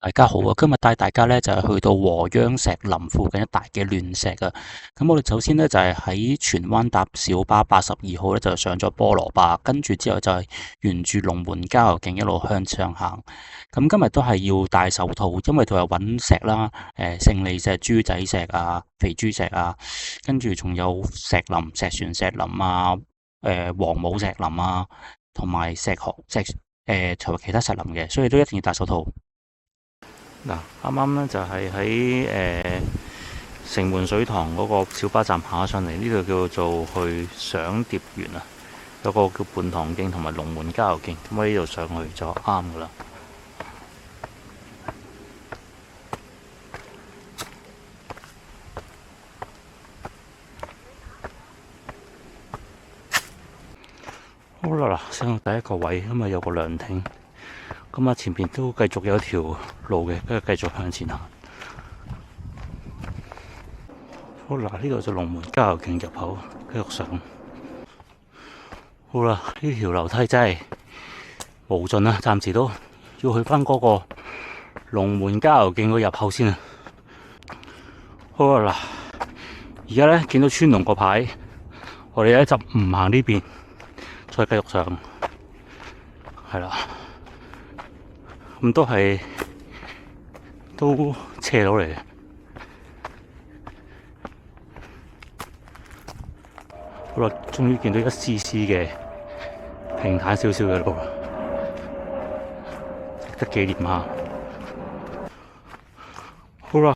大家好啊！今日帶大家咧就係去到禾秧石林附近一帶嘅亂石啊。咁我哋首先咧就係喺荃灣搭小巴82號咧就上咗菠蘿壩，跟住之後就係沿住龍門郊遊徑一路向上行。咁今日都係要戴手套，因為佢係揾石啦，勝利石、豬仔石啊、肥豬石啊，跟住仲有石林、石船石林啊、黃母石林啊，同埋石河石同埋其他石林嘅，所以都一定要戴手套。嗱，啱啱咧就係喺城門水塘嗰個小巴站行咗上嚟，呢度叫做去賞蝶園啊，有個叫泮塘徑同埋龍門郊遊徑，咁我呢度上去就啱噶啦。好啦，嗱，上到第一個位，咁啊有個涼亭，咁啊前邊都繼續有條路嘅，跟住繼續向前行。好啦，呢度就龍門郊遊徑入口，繼續上。好啦，呢條樓梯真係無盡啊！暫時都要去翻嗰個龍門郊遊徑個入口先啊。好啦，而家咧見到川龍個牌，我哋咧就唔行呢邊，再繼續上。係啦，咁都斜到嚟嘅。好啦，終於見到一絲絲嘅平坦少少嘅路，值得紀念下。好啦，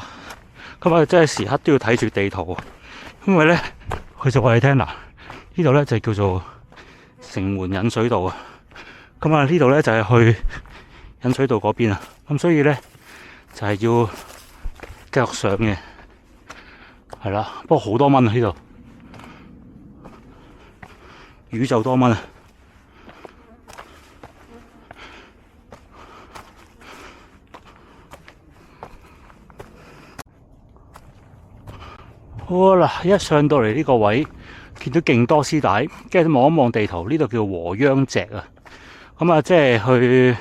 今日真係時刻都要睇住地圖，因為咧佢就話你聽嗱，呢度咧就叫做城門引水道啊。咁啊呢度咧就係去引水道嗰邊啊。咁所以咧就係要繼續上嘅，係啦。不過好多蚊啊呢度。宇宙多蚊啊！好啦，一上到嚟呢個位，見到勁多絲帶，跟住望一望地圖，呢度叫禾秧脊啊。咁啊，即係去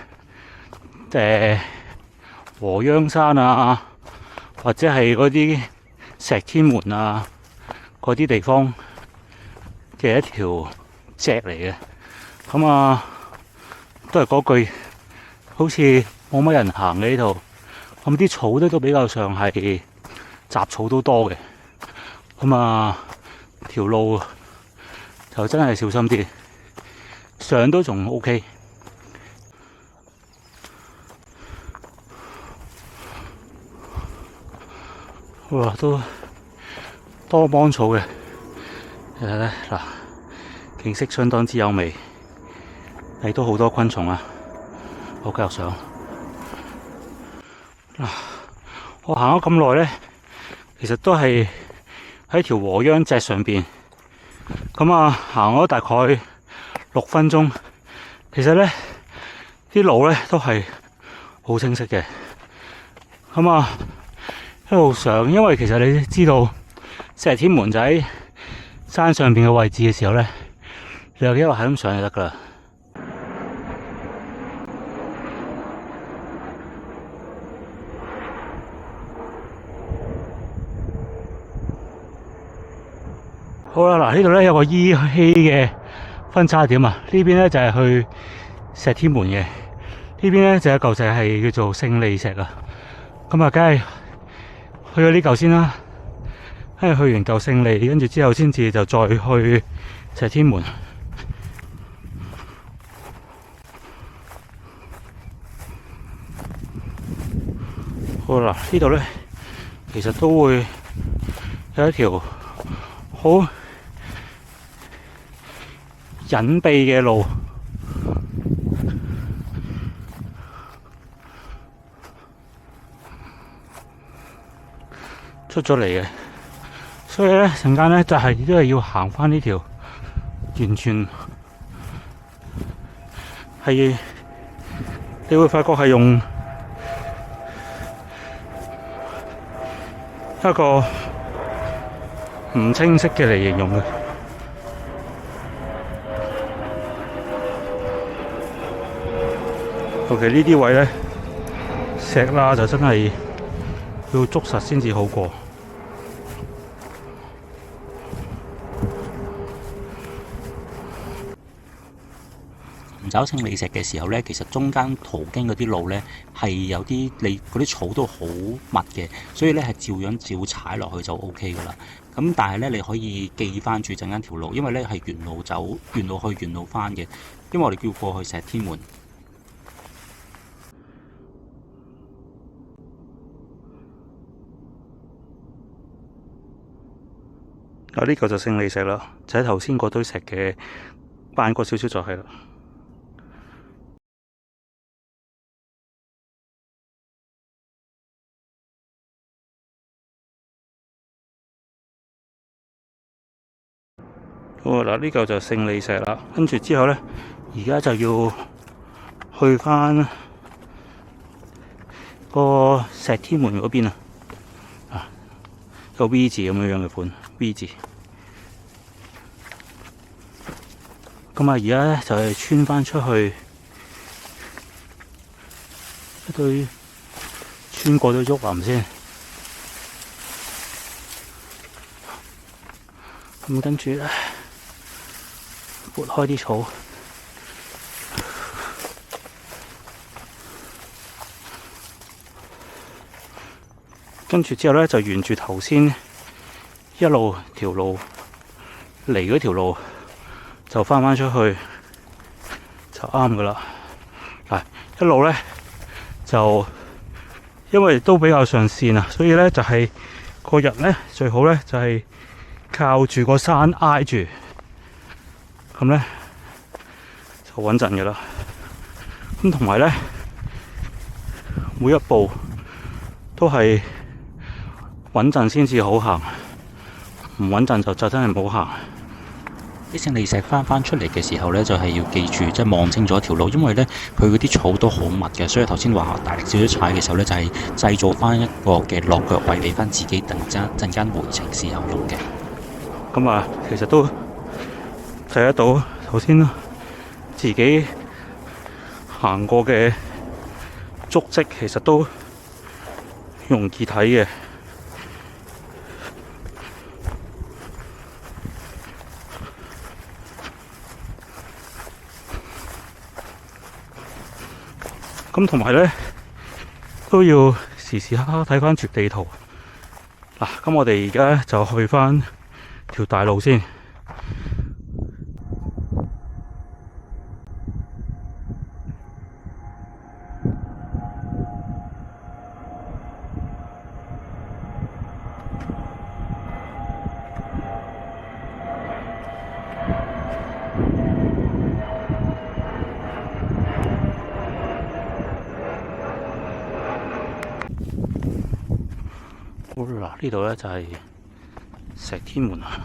禾秧山啊，或者係嗰啲石天門啊嗰啲地方嘅一條脊嚟嘅。咁啊，都係嗰句，好似冇乜人行嘅呢度。咁啲草咧都比較上係雜草都多嘅。咁啊，條路就真係小心啲，上都仲 OK。哇，都多芒草嘅，其實咧嗱，景色相當之優美，亦都好多昆蟲啊。好，繼續上。嗱，我行咗咁耐咧，其實都係喺條禾秧脊上邊，咁啊行咗大概6分鐘。其實咧啲路咧都係好清晰嘅。咁啊一路上，因為其實你知道石天門仔山上邊嘅位置嘅時候咧，你又一路係咁上就得噶啦。好啦，嗱呢度咧有個依稀嘅分叉點啊，呢邊咧就係去石天門嘅，呢邊咧就有嚿石係叫做勝利石啊。咁啊，梗係去咗呢嚿先啦，跟住去完嚿勝利，跟住之後先至就再去石天門。好啦，呢度咧其實都會有一條好隱秘嘅路，出咗嚟嘅，所以咧陣間咧就係都係要行翻呢條，完全係你會發覺係用一個唔清晰嘅嚟形容嘅。OK， 呢啲位咧石啦就真係要捉實先至好過。尋找勝利石嘅時候呢，其實中間途經嗰啲路呢，係有啲你嗰啲草都好密嘅，所以呢係照樣照踩落去就 O K 噶啦。咁但係呢，你可以記翻住陣間條路，因為呢係原路走、原路去、原路翻嘅。因為我哋叫過去石天門。啊！呢個就勝利石啦，就喺頭先嗰堆石嘅翻過少少就係啦。好啊！嗱，呢個就勝利石啦，跟住之後咧，而家就要去翻個石天門嗰邊啊！啊，個 V 字咁樣嘅款 V 字。咁啊，而家咧就係穿翻出去一堆，穿過咗竹林先。咁跟住咧，撥開啲草，跟住之後咧就沿住頭先一路條路嚟嗰條路就翻返出去就啱噶啦。嗱，一路咧就因為都比較上線啊，所以咧就係個人咧最好咧就係靠住個山挨住，咁咧就穩陣嘅啦。咁同埋咧，每一步都係穩陣先至好行，唔穩陣就真係唔好行。啲勝利石翻出嚟嘅時候呢，就係要記住，即係望清楚條路，因為呢，佢嗰啲草都好密嘅，所以頭先話大力少少踩嘅時候呢，就係製造翻一個嘅落腳位俾翻自己，突然陣間回程時候用嘅。咁啊，其實都睇得到頭先自己行過嘅足跡，其實都容易睇嘅。咁同埋咧，都要時時刻刻睇翻住地圖。嗱，咁我哋而家就去翻條大路先。好啦，呢度咧就係石天門啊。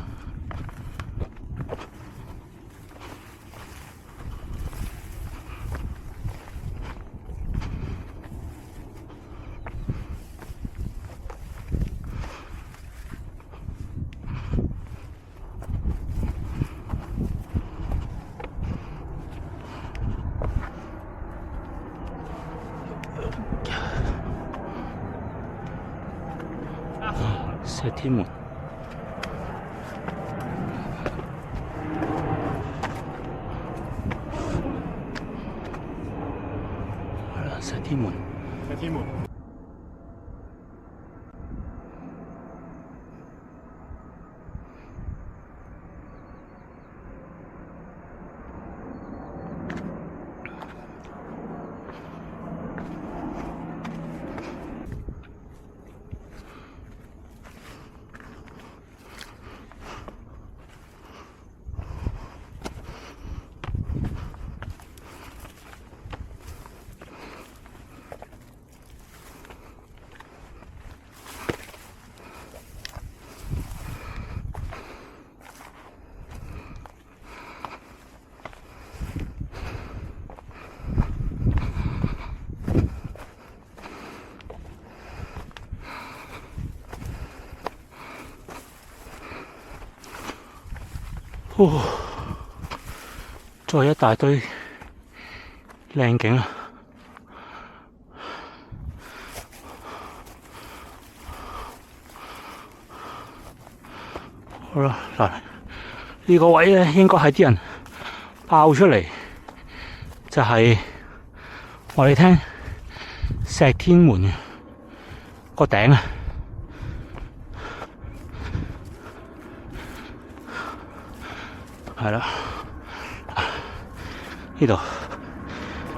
石天門，係啦，石天門。石天門。再一大堆靚景啊！好啦，嗱，呢個位咧應該係啲人爆出嚟，就係話你聽石天門個頂啊，係啦，呢度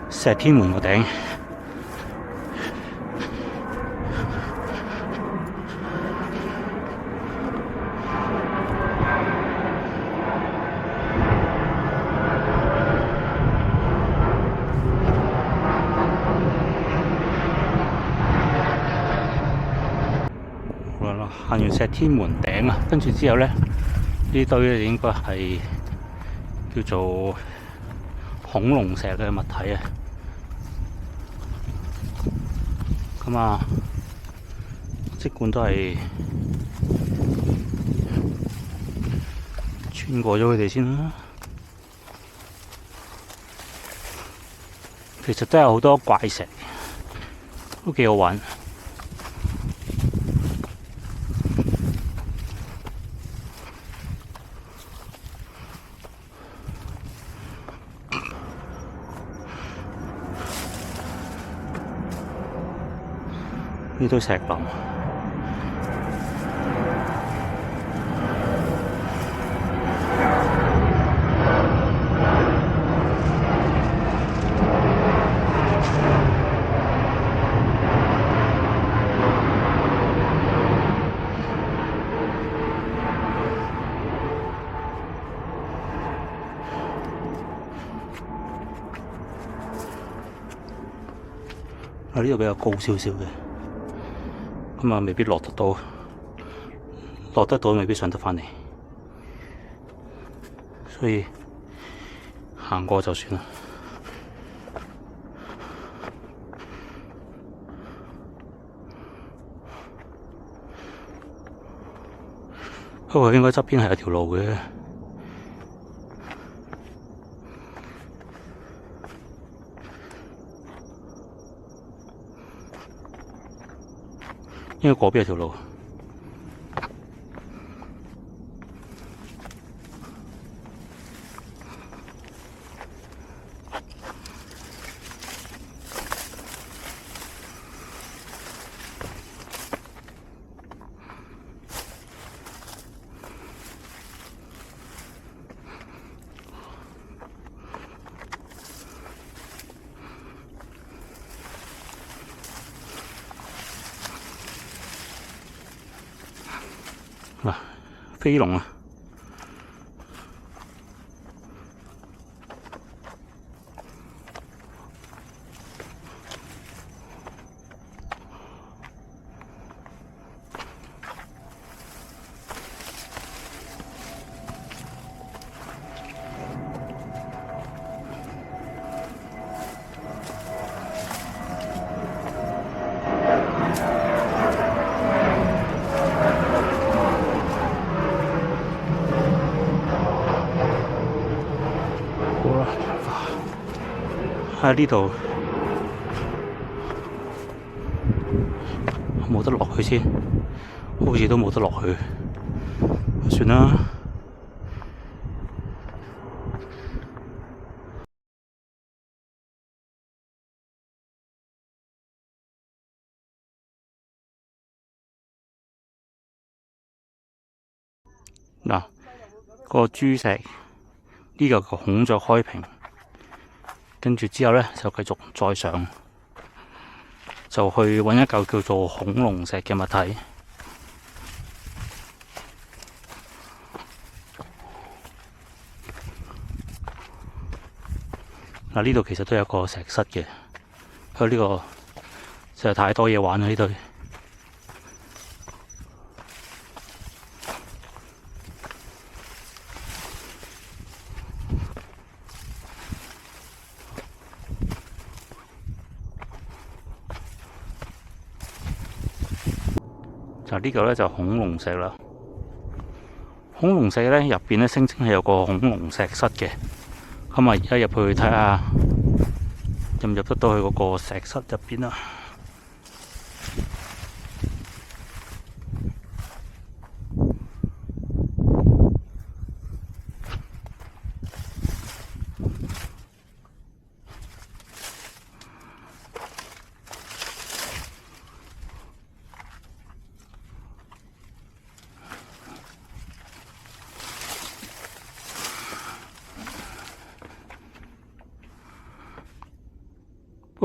石天門個頂。行完石天門頂啊，跟住之後咧，呢堆咧應該係叫做恐龍石嘅物體啊。咁啊，即管都係穿過咗佢哋先啦。其實真係好多怪石，都幾好玩。呢堆石林，呢度比較高少少嘅。咁啊，未必落得到，落得到未必上得返嚟，所以行過就算啦。不過應該側邊係有條路嘅。應該嗰邊有條路。嗱，飛龍啊！喺呢度冇得落去先，好似都冇得落去，算啦。嗱，個珠石呢個孔雀開屏。跟住之後咧，就繼續再上，就去揾一嚿叫做恐龍石嘅物體。嗱，呢度其實都有個石室嘅，佢呢個實在太多嘢玩啦呢度。嗱，呢個咧就恐龍石啦。恐龍石咧入邊咧聲稱係有個恐龍石室嘅。咁啊，而家入去睇下入唔入得到去嗰個石室入邊啊？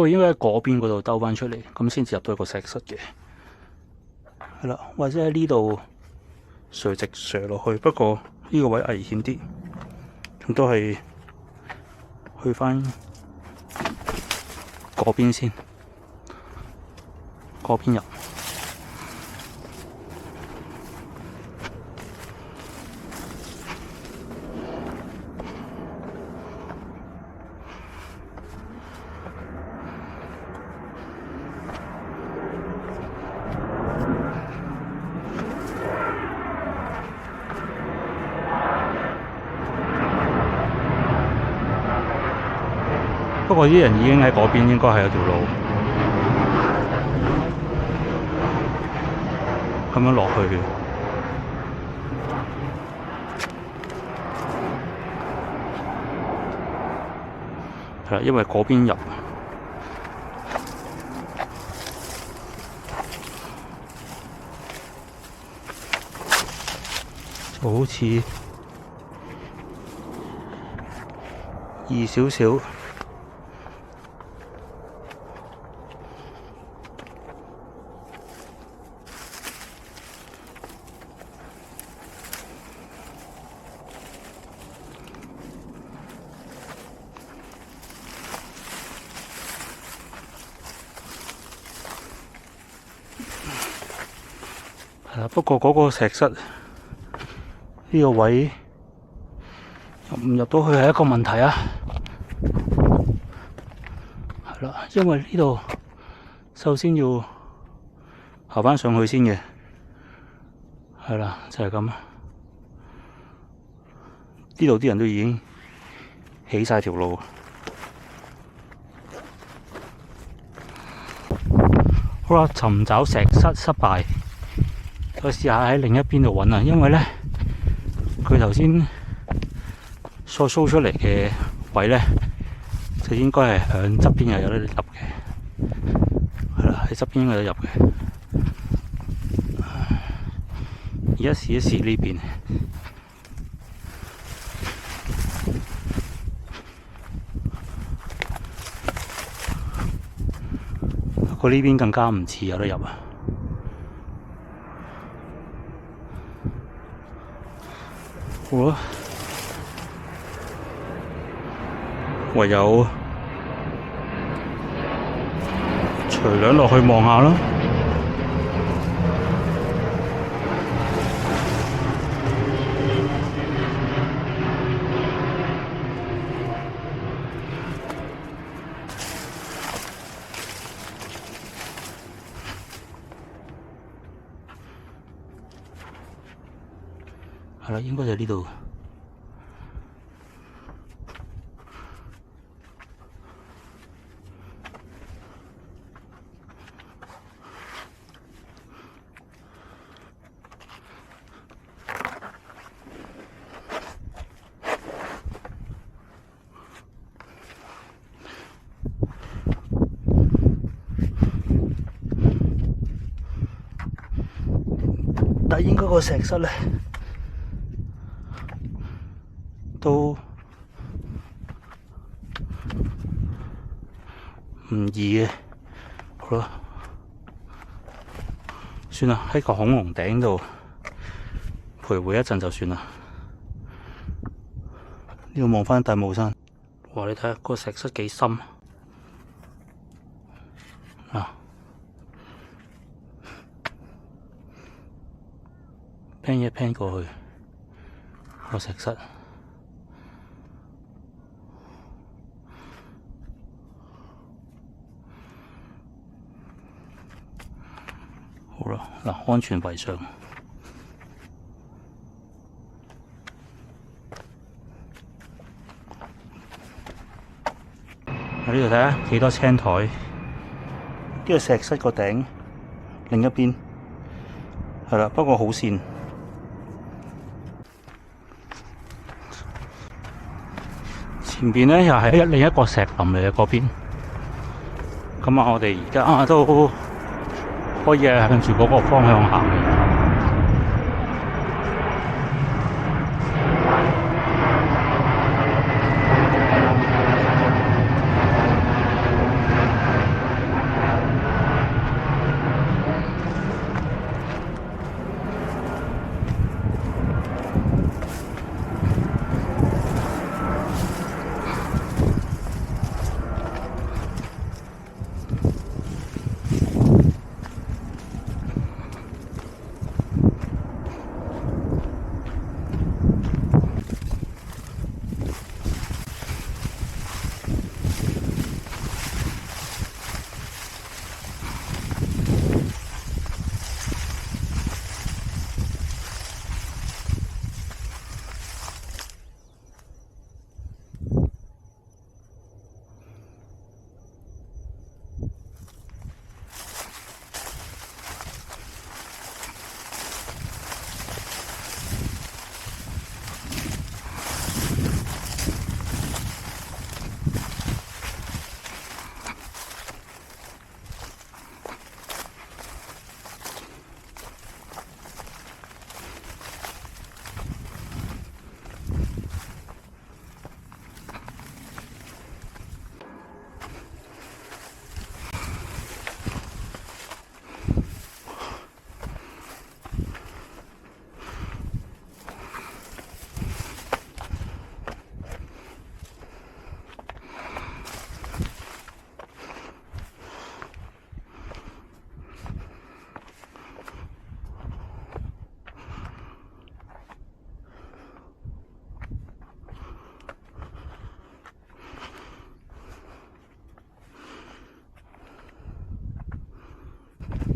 過應該喺嗰邊嗰度兜翻出嚟，咁先至入到一個石室嘅。係啦，或者喺呢度垂直射落去，不過呢個位危險啲，咁都係去翻嗰邊先，嗰邊入。不過啲人已經喺嗰邊，應該係有條路咁樣落去嘅。係啦，因為嗰邊入就好似易少少。不過嗰個石室呢個位入唔入到去係一個問題啊！係啦，因為呢度首先要行翻上去先嘅，係啦，就係咁。呢度啲人都已經起晒條路。好啦，尋找石室失敗。我試下喺另一邊度揾啊，因為咧佢頭先所 show 出嚟嘅位咧，就應該係響側邊又有得入嘅，係啦，喺側邊應該有得入嘅。而家試一試呢邊，不過呢邊更加唔似有得入啊！唯有除兩落去望下咯。係啦，應該就係呢度。但係應該個石室咧都唔易嘅，好啦，算啦，喺個恐龍頂度徘徊一陣就算啦。呢度望返大帽山，哇！你睇下個石室幾深啊！pan 一 pan 過去個石室。好啦，嗱，安全為上。喺呢度睇下幾多青苔。呢個石室個頂另一邊係啦，不過好跣。前邊咧又係另一個石林嚟嘅嗰邊。咁啊，我哋而家都可以係向住嗰個方向行嘅。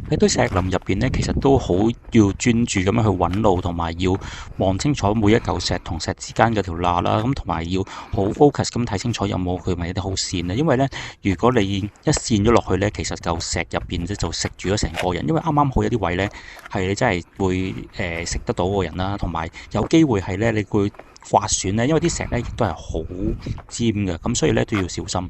喺堆石林入邊咧，其實都好要專注咁樣去揾路，同埋要望清楚每一嚿石同石之間嗰條罅啦。咁同埋要好 focus 咁睇清楚有冇佢咪一啲好線咧。因為咧，如果你一線咗落去咧，其實嚿石入邊咧就食住咗成個人。因為啱啱好有啲位咧係你真係會食得到個人啦，同埋有機會係咧你會劃損咧，因為啲石咧亦都係好尖嘅，咁所以咧都要小心。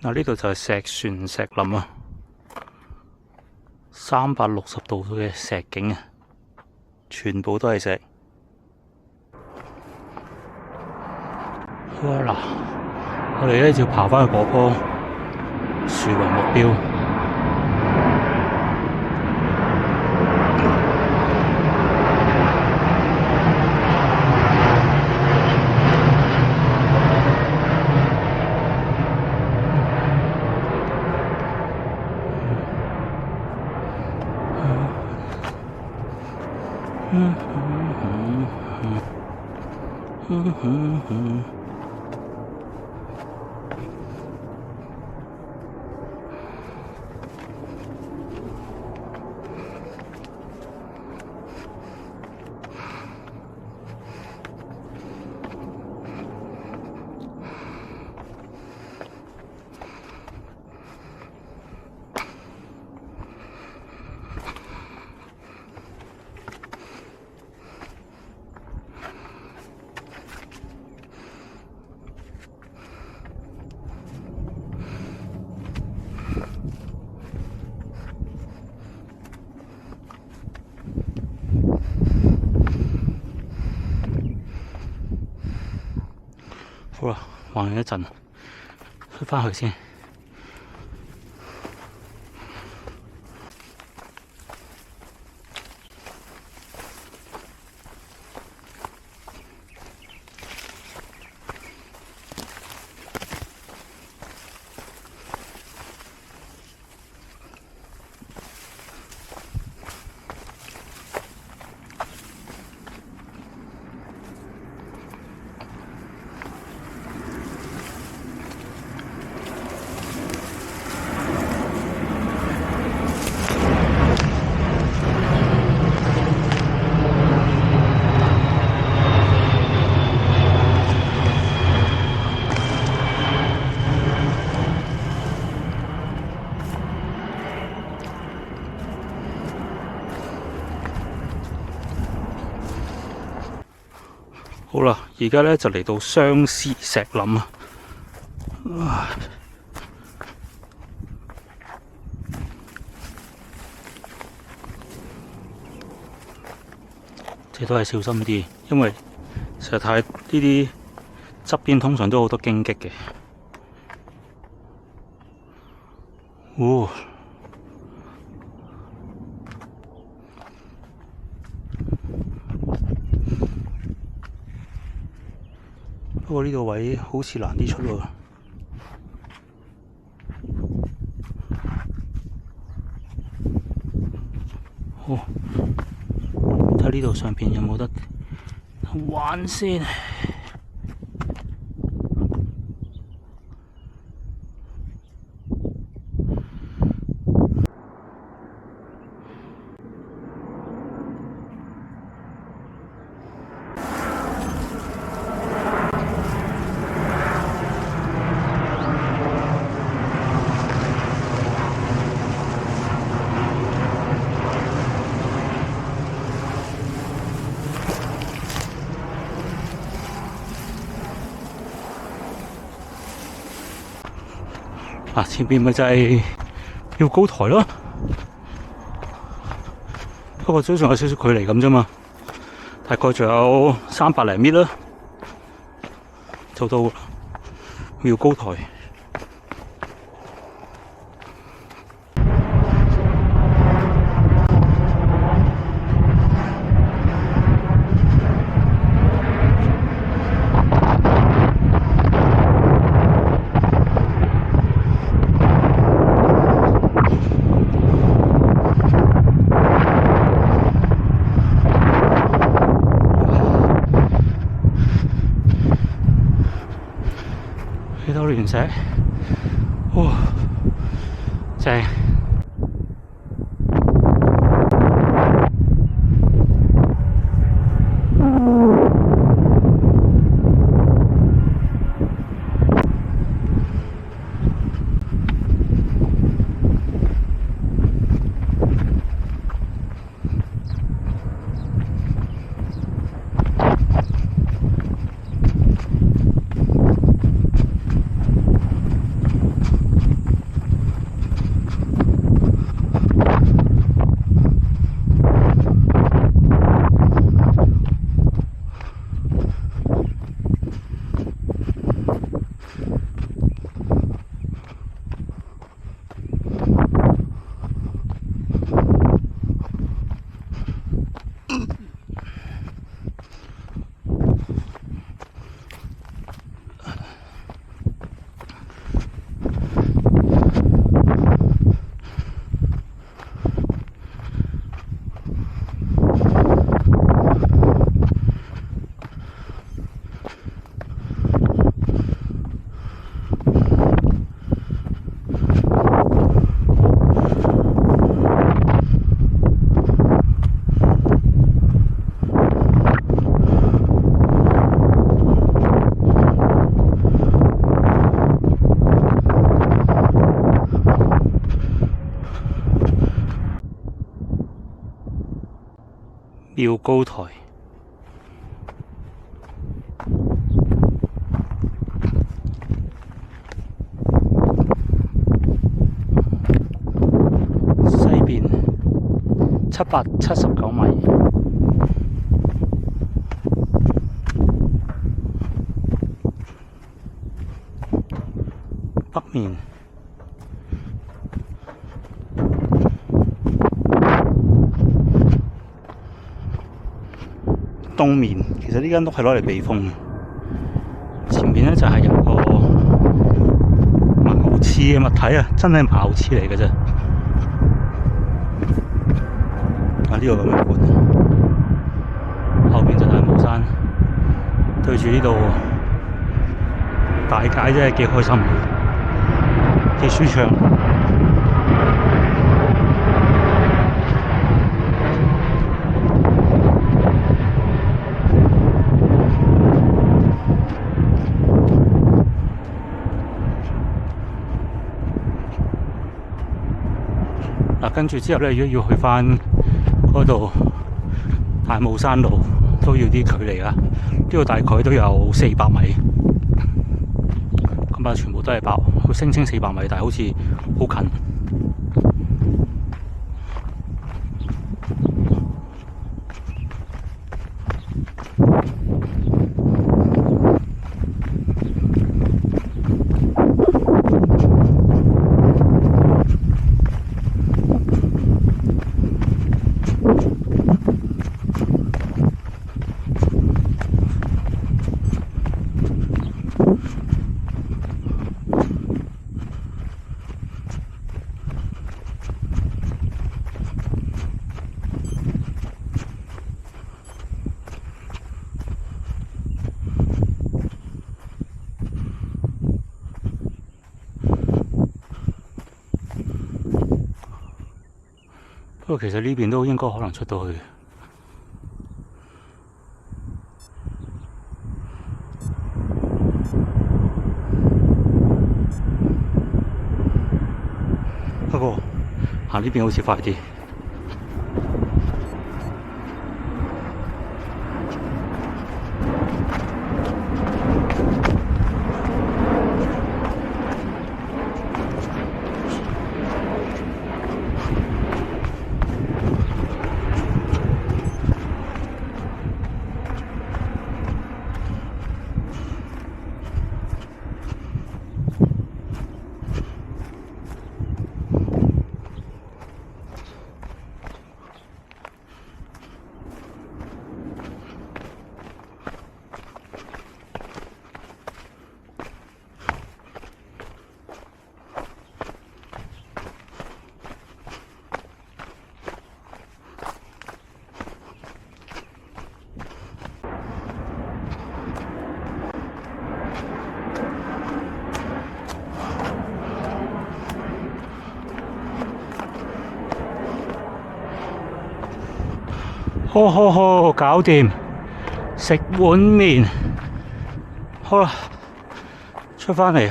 嗱，呢度就係石船石林啊，360度嘅石景啊，全部都係石。嗱，我哋咧就爬返去嗰棵樹為目標。好啦，玩完一陣，出返去先。好啦，而家咧就嚟到相思石林啊！即係都係小心啲，因為實在太呢啲側邊通常都好多荊棘嘅。不過呢個位好似難啲出喎。好，睇呢度上邊有冇得玩先。前邊咪就係妙高台咯，不過都仲有少少距離咁啫嘛，大概仲有300零米啦，就到妙高台。亂石，哇，正！妙高台，西邊779米。麵。冬眠，其實呢間屋係攞嚟避風嘅。前面咧就係有個茅廁嘅物體啊，真係茅廁嚟嘅啫。啊，呢個咁嘅館，後邊就大帽山，對住呢度大街真係幾開心，幾舒暢。跟住之後咧，如果要去翻嗰度大帽山路，都要啲距離啦。呢度大概都有400米，咁啊全部都係爆，佢聲稱400米，但係好似好近。不過其實呢邊都應該可能出到去。不過行呢邊好似快啲。好，搞掂，食碗麵，好啦，出返嚟，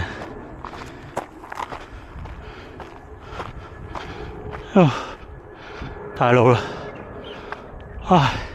大路啦，唉。